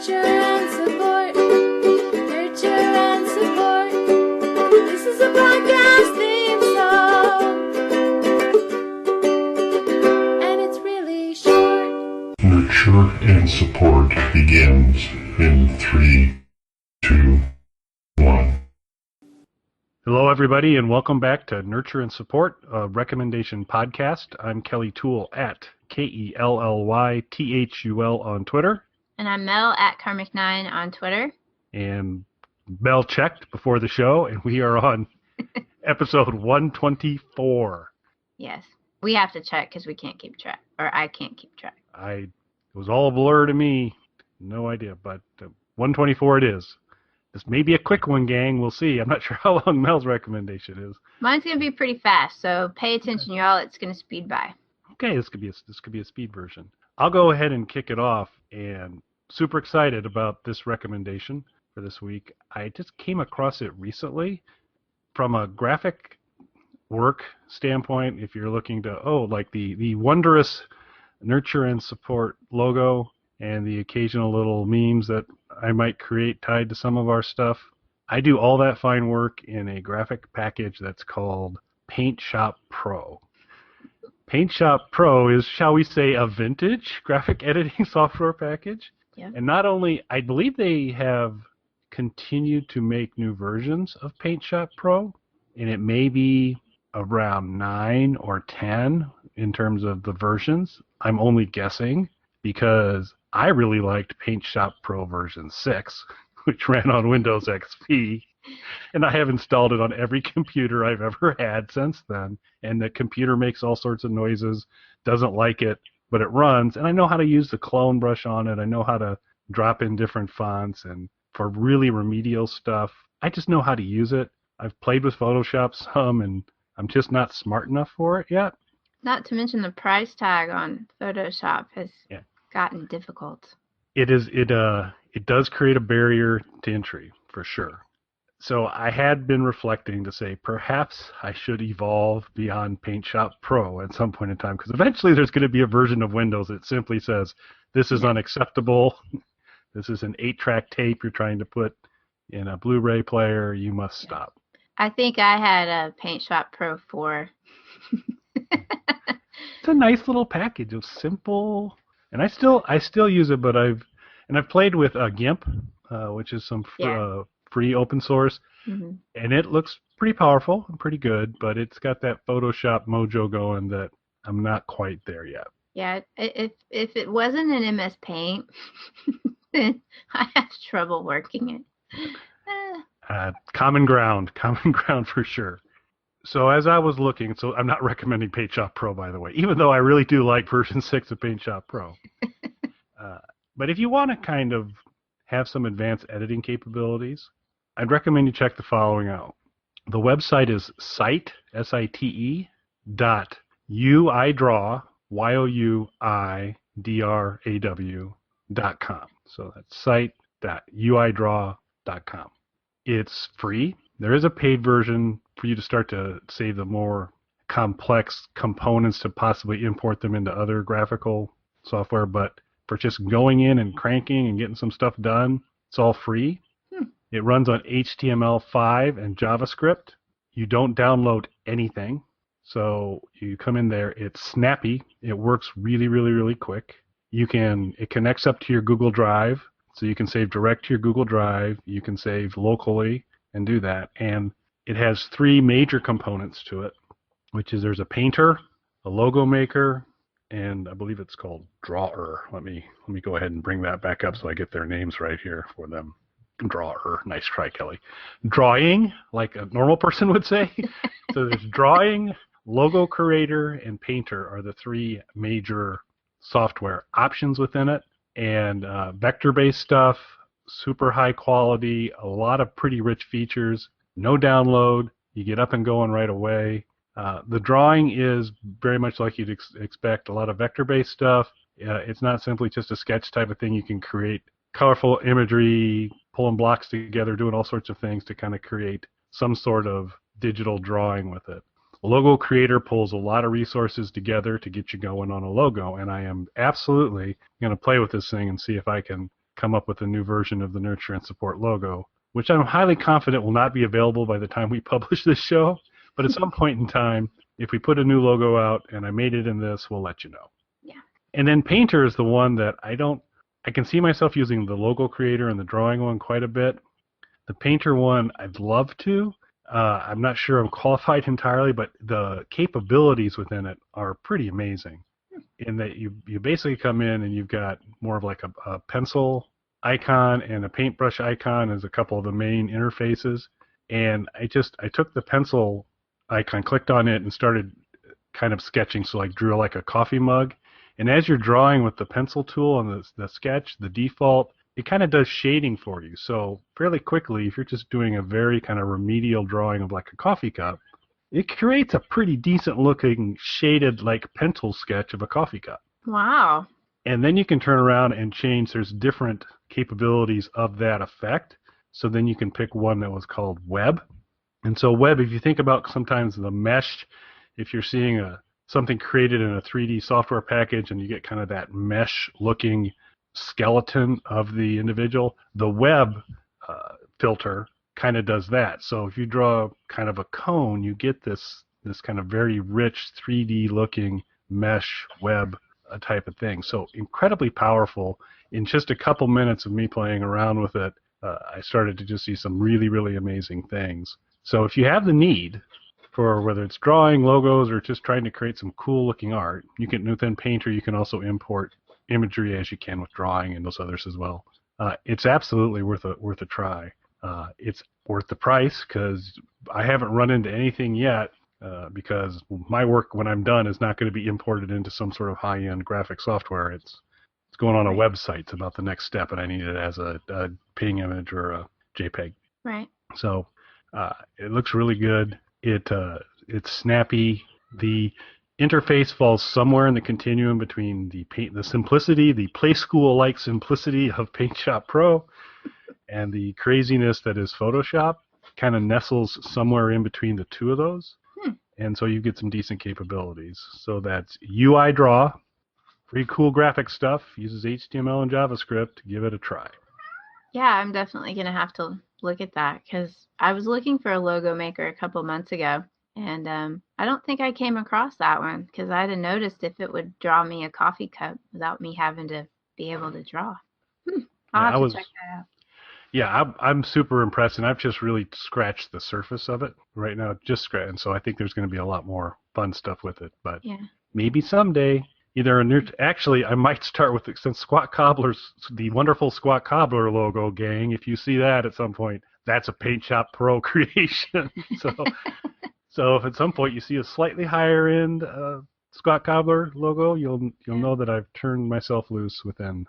Nurture and support. Nurture and support. This is a podcast theme song. And it's really short. Nurture and support begins in 3, 2, 1. Hello, everybody, and welcome back to Nurture and Support, a recommendation podcast. I'm Kelly Toole at KELLYTHUL on Twitter. And I'm Mel at Karmic9 on Twitter. And Mel checked before the show, and we are on episode 124. Yes. We have to check because we can't keep track, or I can't keep track. It was all a blur to me. No idea, but 124 it is. This may be a quick one, gang. We'll see. I'm not sure how long Mel's recommendation is. Mine's going to be pretty fast, so pay attention, y'all. It's going to speed by. Okay, this could be a speed version. I'll go ahead and kick it off, and super excited about this recommendation for this week. I just came across it recently from a graphic work standpoint. If you're looking to, like the wondrous Nurture and Support logo and the occasional little memes that I might create tied to some of our stuff. I do all that fine work in a graphic package that's called Paint Shop Pro. Paint Shop Pro is, shall we say, a vintage graphic editing software package. Yeah. And not only, I believe they have continued to make new versions of Paint Shop Pro, and it may be around 9 or 10 in terms of the versions. I'm only guessing because I really liked Paint Shop Pro version 6, which ran on Windows XP, and I have installed it on every computer I've ever had since then, and the computer makes all sorts of noises, doesn't like it, but it runs, and I know how to use the clone brush on it. I know how to drop in different fonts, and for really remedial stuff, I just know how to use it. I've played with Photoshop some, and I'm just not smart enough for it yet. Not to mention the price tag on Photoshop has gotten difficult. It does create a barrier to entry, for sure. So I had been reflecting to say perhaps I should evolve beyond Paint Shop Pro at some point in time, because eventually there's going to be a version of Windows that simply says, this is unacceptable, this is an 8-track tape you're trying to put in a Blu-ray player, you must stop. I think I had a Paint Shop Pro 4. It's a nice little package. It's simple, and I still use it, but I've played with GIMP, which is some free open source, and it looks pretty powerful and pretty good, but it's got that Photoshop mojo going that I'm not quite there yet. Yeah, if it wasn't an MS Paint, then I have trouble working it. Common ground for sure. So as I was looking, so I'm not recommending Paint Shop Pro, by the way, even though I really do like version 6 of Paint Shop Pro. But if you want to kind of have some advanced editing capabilities, I'd recommend you check the following out. The website is site, S-I-T-E, .UIDraw, YOUIDRAW.com. So that's site.uidraw.com. It's free. There is a paid version for you to start to save the more complex components to possibly import them into other graphical software, but for just going in and cranking and getting some stuff done, it's all free. It runs on HTML5 and JavaScript. You don't download anything. So you come in there, it's snappy. It works really, really, really quick. It connects up to your Google Drive, so you can save direct to your Google Drive. You can save locally and do that. And it has 3 major components to it, which is there's a painter, a logo maker, and I believe it's called Drawer. Let me go ahead and bring that back up so I get their names right here for them. Drawer. Nice try, Kelly. Drawing, like a normal person would say. So there's drawing, logo creator, and painter are the 3 major software options within it. And vector-based stuff, super high quality, a lot of pretty rich features, no download, you get up and going right away. The drawing is very much like you'd expect, a lot of vector-based stuff. It's not simply just a sketch type of thing. You can create colorful imagery, pulling blocks together, doing all sorts of things to kind of create some sort of digital drawing with it. Logo Creator pulls a lot of resources together to get you going on a logo, and I am absolutely going to play with this thing and see if I can come up with a new version of the Nurture and Support logo, which I'm highly confident will not be available by the time we publish this show. But at some point in time, if we put a new logo out and I made it in this, we'll let you know. Yeah. And then Painter is the one that I can see myself using the logo creator and the drawing one quite a bit. The Painter one, I'd love to. I'm not sure I'm qualified entirely, but the capabilities within it are pretty amazing. In that you basically come in and you've got more of like a pencil icon and a paintbrush icon as a couple of the main interfaces. And I took the pencil icon, clicked on it, and started kind of sketching. So like drew like a coffee mug. And as you're drawing with the pencil tool on the sketch, the default, it kind of does shading for you. So fairly quickly, if you're just doing a very kind of remedial drawing of like a coffee cup, it creates a pretty decent looking shaded like pencil sketch of a coffee cup. Wow. And then you can turn around and change. There's different capabilities of that effect. So then you can pick one that was called web. And so web, if you think about sometimes the mesh, if you're seeing something created in a 3D software package and you get kind of that mesh looking skeleton of the individual, the web filter kind of does that. So if you draw kind of a cone, you get this kind of very rich 3D looking mesh web type of thing. So incredibly powerful. In just a couple minutes of me playing around with it, I started to just see some really, really amazing things. So if you have the need for whether it's drawing, logos, or just trying to create some cool looking art, you can, within Painter, you can also import imagery as you can with drawing and those others as well. It's absolutely worth a try. It's worth the price because I haven't run into anything yet because my work when I'm done is not going to be imported into some sort of high-end graphic software. It's going on a website. It's about the next step, and I need it as a PNG image or a JPEG. Right. So it looks really good. It's snappy. The interface falls somewhere in the continuum between the simplicity, the Play School-like simplicity of Paint Shop Pro, and the craziness that is Photoshop. Kind of nestles somewhere in between the two of those, and so you get some decent capabilities. So that's YouIDraw, pretty cool graphic stuff. Uses HTML and JavaScript. Give it a try. Yeah, I'm definitely going to have to look at that because I was looking for a logo maker a couple months ago, and I don't think I came across that one because I'd have noticed if it would draw me a coffee cup without me having to be able to draw. I'll have to check that out. Yeah, I'm super impressed, and I've just really scratched the surface of it right now, and so I think there's going to be a lot more fun stuff with it, but maybe someday. Actually, I might start with it since Squat Cobbler's, the wonderful Squat Cobbler logo, gang. If you see that at some point, that's a Paint Shop Pro creation. So if at some point you see a slightly higher end Squat Cobbler logo, you'll know that I've turned myself loose within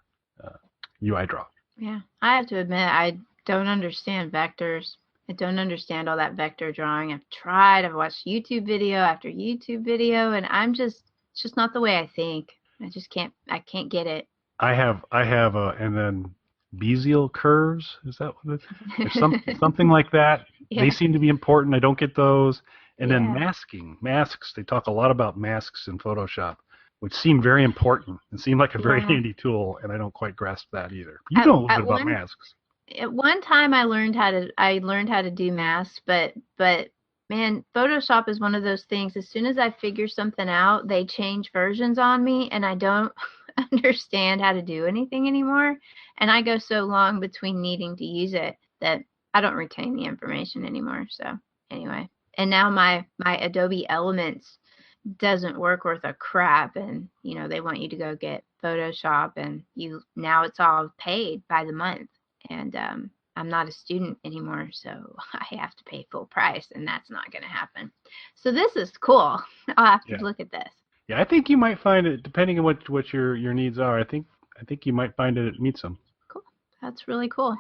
YouIDraw. Yeah, I have to admit I don't understand vectors. I don't understand all that vector drawing. I've tried. I've watched YouTube video after YouTube video, and it's just not the way I think. I can't get it. I have and then Bezier curves, is that what it is? Something like that. Yeah. They seem to be important. I don't get those. And then masks, they talk a lot about masks in Photoshop, which seem very important and seem like a very handy tool, and I don't quite grasp that either. You know a little bit about masks. At one time I learned how to do masks, but man, Photoshop is one of those things. As soon as I figure something out, they change versions on me, and I don't understand how to do anything anymore. And I go so long between needing to use it that I don't retain the information anymore. So anyway, and now my Adobe Elements doesn't work worth a crap, and they want you to go get Photoshop, and now it's all paid by the month, and I'm not a student anymore, so I have to pay full price, and that's not going to happen. So this is cool. I'll have to look at this. Yeah, I think you might find it, depending on what your needs are. I think you might find it meets them. Cool. That's really cool.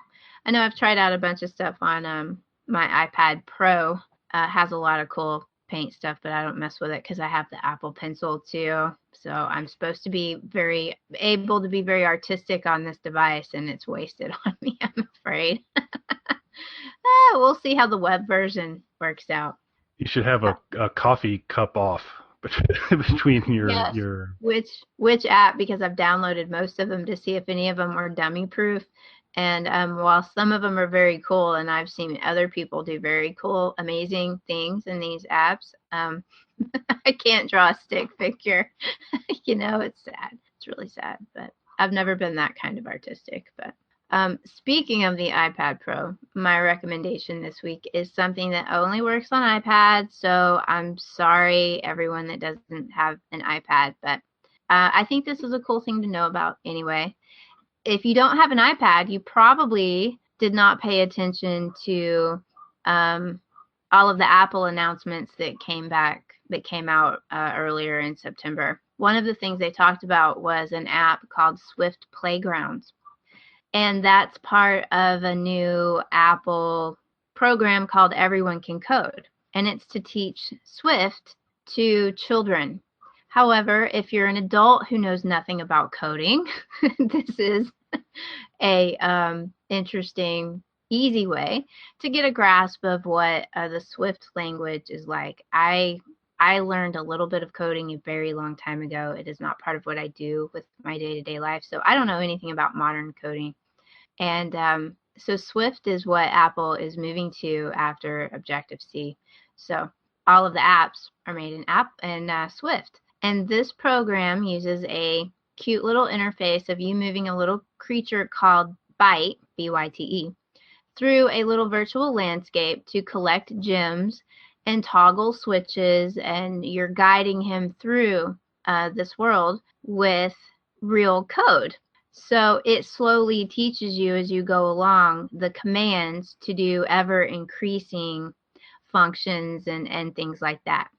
I know I've tried out a bunch of stuff on my iPad Pro. Has a lot of cool paint stuff, but I don't mess with it because I have the Apple Pencil too. So I'm supposed to be very artistic on this device, and it's wasted on me, I'm afraid. We'll see how the web version works out. You should have a coffee cup off between Yes. your. Which app? Because I've downloaded most of them to see if any of them are dummy proof. And while some of them are very cool, and I've seen other people do very cool, amazing things in these apps, I can't draw a stick figure. It's sad. It's really sad. But I've never been that kind of artistic. But speaking of the iPad Pro, my recommendation this week is something that only works on iPad. So I'm sorry, everyone that doesn't have an iPad, but I think this is a cool thing to know about anyway. If you don't have an iPad, you probably did not pay attention to all of the Apple announcements that came out earlier in September. One of the things they talked about was an app called Swift Playgrounds. And that's part of a new Apple program called Everyone Can Code. And it's to teach Swift to children. However, if you're an adult who knows nothing about coding, this is a interesting, easy way to get a grasp of what the Swift language is like. I learned a little bit of coding a very long time ago. It is not part of what I do with my day-to-day life, so I don't know anything about modern coding. And so Swift is what Apple is moving to after Objective-C. So all of the apps are made in Swift. And this program uses a cute little interface of you moving a little creature called Byte, B-Y-T-E, through a little virtual landscape to collect gems and toggle switches, and you're guiding him through this world with real code. So it slowly teaches you as you go along the commands to do ever increasing functions and things like that.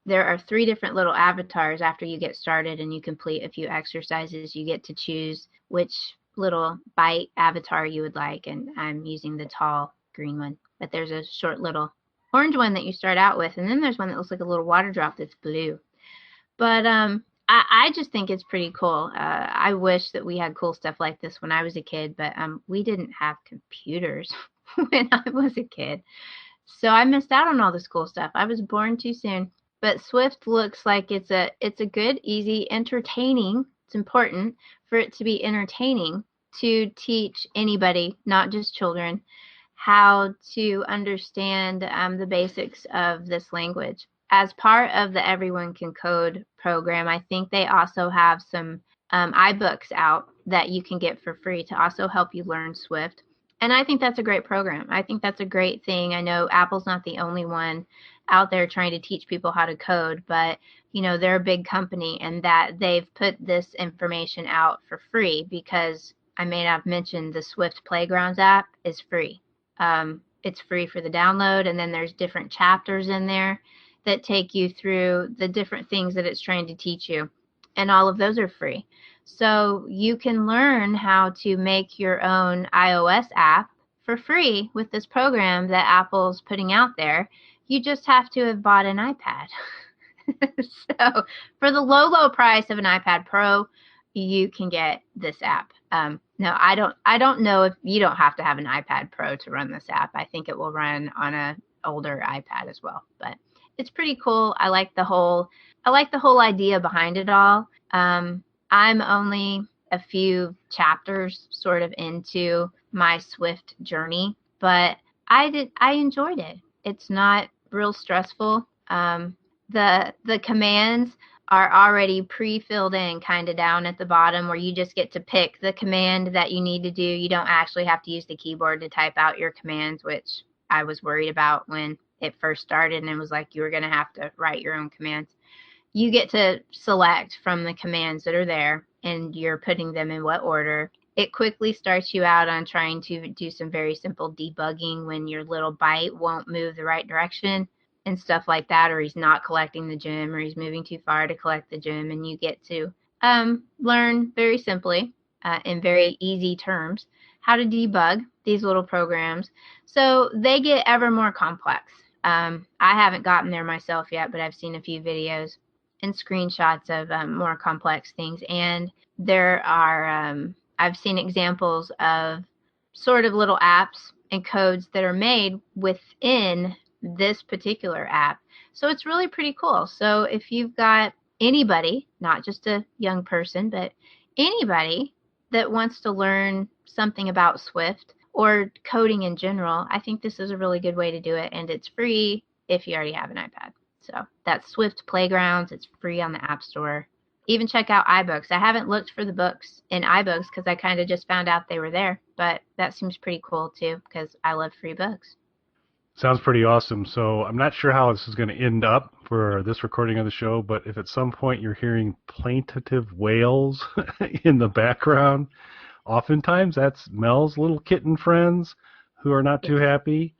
There are 3 different little avatars after you get started and you complete a few exercises. You get to choose which little Byte avatar you would like, and I'm using the tall green one. But there's a short little orange one that you start out with, and then there's one that looks like a little water drop that's blue. But I just think it's pretty cool. I wish that we had cool stuff like this when I was a kid, but we didn't have computers when I was a kid. So I missed out on all this cool stuff. I was born too soon. But Swift looks like it's a good, easy, entertaining. It's important for it to be entertaining to teach anybody, not just children, how to understand the basics of this language. As part of the Everyone Can Code program, I think they also have some iBooks out that you can get for free to also help you learn Swift. And I think that's a great program. I think that's a great thing. I know Apple's not the only one out there trying to teach people how to code, but they're a big company, and that they've put this information out for free because I may not have mentioned the Swift Playgrounds app is free. It's free for the download, and then there's different chapters in there that take you through the different things that it's trying to teach you, and all of those are free. So you can learn how to make your own iOS app for free with this program that Apple's putting out there. You just have to have bought an iPad. So for the low price of an iPad Pro, you can get this app. No, I don't know if you don't have to have an iPad Pro to run this app. I think it will run on an older iPad as well, but it's pretty cool. I like the whole idea behind it all. I'm only a few chapters sort of into my Swift journey, but I enjoyed it. It's not real stressful. The commands are already pre-filled in kind of down at the bottom, where you just get to pick the command that you need to do. You don't actually have to use the keyboard to type out your commands, which I was worried about when it first started, and it was like you were going to have to write your own commands. You get to select from the commands that are there, and you're putting them in what order. It quickly starts you out on trying to do some very simple debugging when your little Byte won't move the right direction and stuff like that, or he's not collecting the gem, or he's moving too far to collect the gem, and you get to learn very simply, in very easy terms, how to debug these little programs. So they get ever more complex. I haven't gotten there myself yet, but I've seen a few videos and screenshots of more complex things, and there are I've seen examples of sort of little apps and codes that are made within this particular app. So it's really pretty cool. So if you've got anybody, not just a young person, but anybody that wants to learn something about Swift or coding in general, I think this is a really good way to do it, and it's free if you already have an iPad. So that's Swift Playgrounds. It's free on the App Store. Even check out iBooks. I haven't looked for the books in iBooks because I kind of just found out they were there, but that seems pretty cool too because I love free books. Sounds pretty awesome. So I'm not sure how this is going to end up for this recording of the show, but if at some point you're hearing plaintive wails in the background, oftentimes that's Mel's little kitten friends who are not too happy.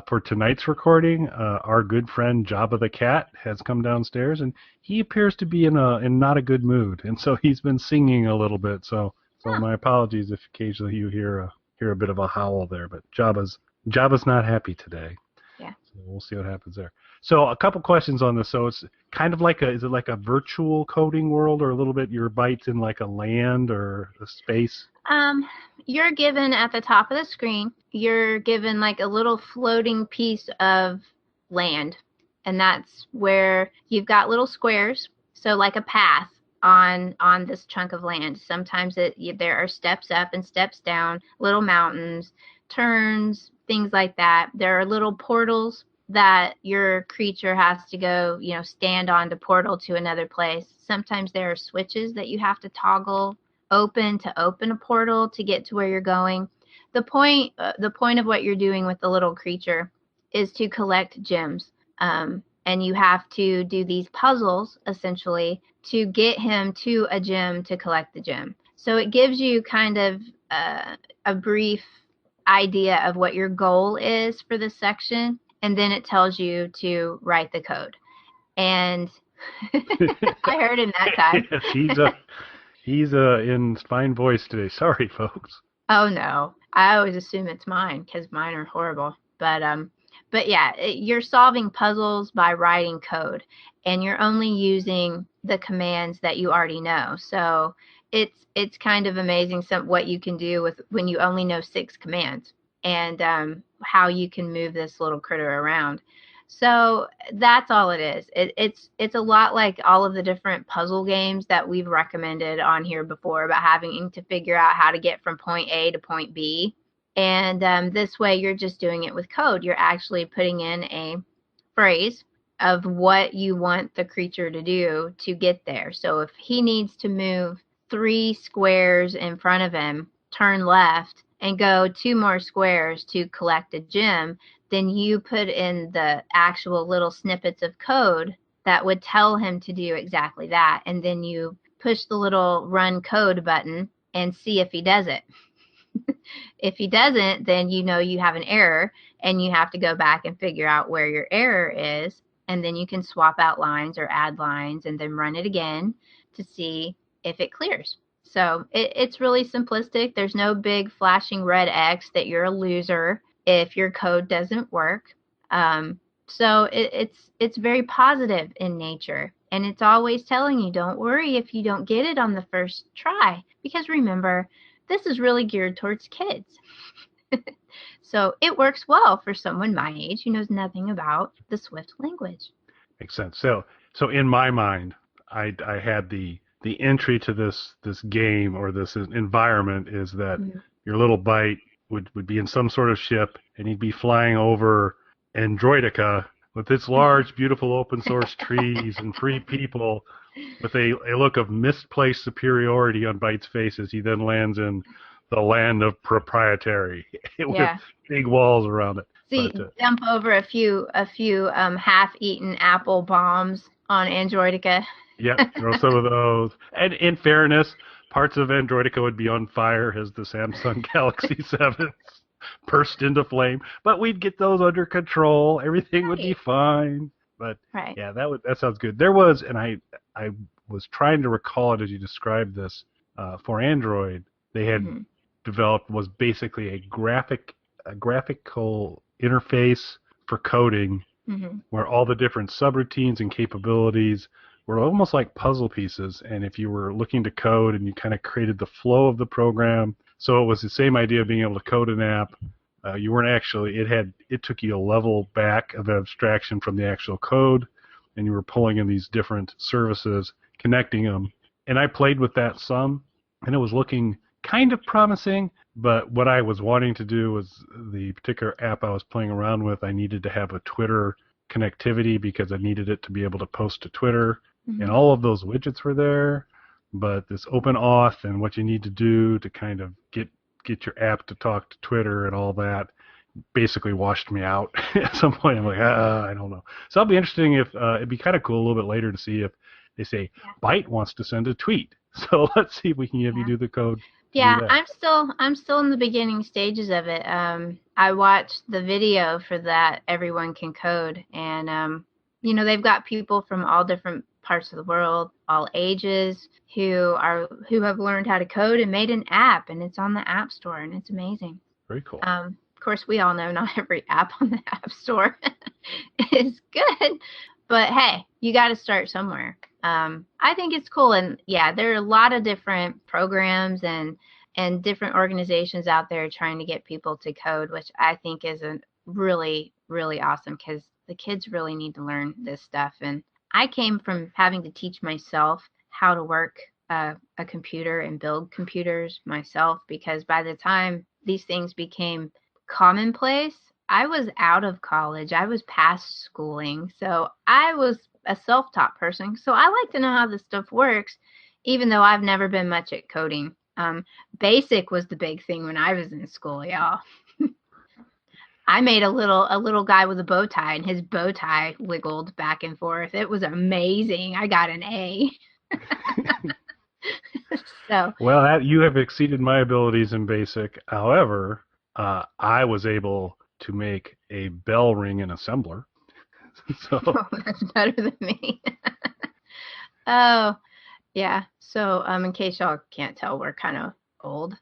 For tonight's recording, our good friend Jabba the cat has come downstairs, and he appears to be in not a good mood, and so he's been singing a little bit. So my apologies if occasionally you hear a bit of a howl there, but Jabba's not happy today. Yeah. So we'll see what happens there. So a couple questions on this. So it's kind of is it like a virtual coding world, or a little bit your Byte's in like a land or a space? You're given at the top of the screen, you're given like a little floating piece of land, and that's where you've got little squares, so like a path on this chunk of land. Sometimes there are steps up and steps down, little mountains, turns, things like that. There are little portals that your creature has to go, stand on to portal to another place. Sometimes there are switches that you have to toggle open to open a portal to get to where you're going. The point of what you're doing with the little creature is to collect gems, and you have to do these puzzles essentially to get him to a gem to collect the gem. So it gives you kind of a brief idea of what your goal is for this section, and then it tells you to write the code. And I heard him that time. He's in fine voice today. Sorry, folks. Oh no, I always assume it's mine because mine are horrible. But yeah, you're solving puzzles by writing code, and you're only using the commands that you already know. So it's kind of amazing what you can do when you only know 6 commands, and how you can move this little critter around. So that's all it is. It's a lot like all of the different puzzle games that we've recommended on here before about having to figure out how to get from point A to point B. And this way you're just doing it with code. You're actually putting in a phrase of what you want the creature to do to get there. So if he needs to move 3 squares in front of him, turn left, and go 2 more squares to collect a gem, then you put in the actual little snippets of code that would tell him to do exactly that. And then you push the little run code button and see if he does it. If he doesn't, then you have an error, and you have to go back and figure out where your error is. And then you can swap out lines or add lines and then run it again to see if it clears. So it's really simplistic. There's no big flashing red X that you're a loser if your code doesn't work. So it's very positive in nature, and it's always telling you, don't worry if you don't get it on the first try, because remember, this is really geared towards kids. So it works well for someone my age who knows nothing about the Swift language. Makes sense. So in my mind, I had the entry to this game or this environment is that your little Byte would be in some sort of ship, and he'd be flying over Androidica with its large, beautiful open source trees and free people, with a look of misplaced superiority on Byte's face as he then lands in the land of proprietary with big walls around it. See, dump over a few half-eaten apple bombs on Androidica. Yeah, throw some of those. And in fairness, parts of Androidica would be on fire as the Samsung Galaxy 7 burst into flame. But we'd get those under control. Everything would be fine. But yeah, that sounds good. There was, and I was trying to recall it as you described this, for Android, they had developed was basically a graphical interface for coding, where all the different subroutines and capabilities were almost like puzzle pieces. And if you were looking to code, and you kind of created the flow of the program, so it was the same idea of being able to code an app You weren't actually, it took you a level back of abstraction from the actual code, and you were pulling in these different services, connecting them. And I played with that some, and it was looking kind of promising, but what I was wanting to do was the particular app I was playing around with, I needed to have a Twitter connectivity because I needed it to be able to post to Twitter, and all of those widgets were there, but this open auth and what you need to do to kind of get your app to talk to Twitter and all that basically washed me out. At some point I'm like, I don't know. So I'll be interesting if it'd be kind of cool a little bit later to see if they say Byte wants to send a tweet. So let's see if we can have you do the code. Yeah, I'm still in the beginning stages of it. I watched the video for that Everyone Can Code, and they've got people from all different parts of the world, all ages, who have learned how to code and made an app, and it's on the App Store, and it's amazing. Very cool. Of course, we all know not every app on the App Store is good, but hey, you got to start somewhere. I think it's cool, and there are a lot of different programs and different organizations out there trying to get people to code, which I think is a really, really awesome, because the kids really need to learn this stuff. And I came from having to teach myself how to work a computer and build computers myself, because by the time these things became commonplace, I was out of college. I was past schooling. So I was a self-taught person. So I like to know how this stuff works, even though I've never been much at coding. Basic was the big thing when I was in school, y'all. I made a little guy with a bow tie, and his bow tie wiggled back and forth. It was amazing. I got an A. So. Well, you have exceeded my abilities in Basic. However, I was able to make a bell ring in assembler. So. Oh, that's better than me. Oh, yeah. So, in case y'all can't tell, we're kind of old.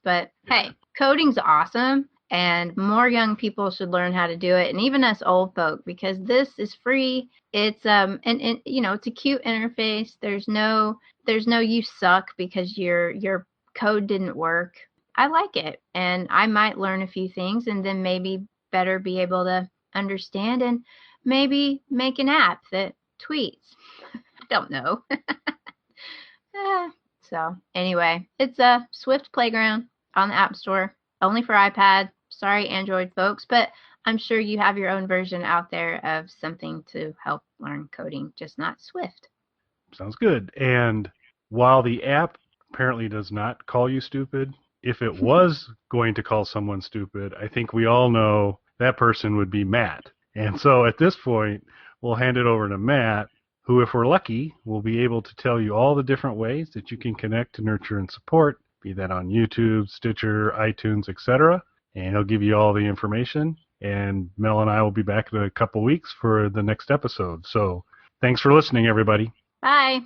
But hey, coding's awesome, and more young people should learn how to do it, and even us old folk, because this is free. It's and it's a cute interface. There's no you suck because your code didn't work. I like it, and I might learn a few things, and then maybe better be able to understand and maybe make an app that tweets. I don't know. So anyway, it's a Swift Playground on the App Store, only for iPad. Sorry, Android folks, but I'm sure you have your own version out there of something to help learn coding, just not Swift. Sounds good. And while the app apparently does not call you stupid, if it was going to call someone stupid, I think we all know that person would be Matt. And so at this point, we'll hand it over to Matt, who, if we're lucky, will be able to tell you all the different ways that you can connect to Nurture and Support, be that on YouTube, Stitcher, iTunes, etc. And he'll give you all the information. And Mel and I will be back in a couple weeks for the next episode. So thanks for listening, everybody. Bye.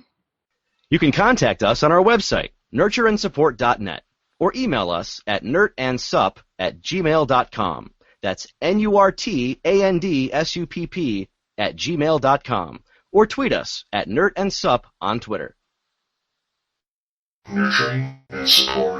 You can contact us on our website, nurtureandsupport.net, or email us at nurtandsupp@gmail.com. That's NURTANDSUPP@gmail.com. Or tweet us at nurtandsupp on Twitter. Nurturing and support.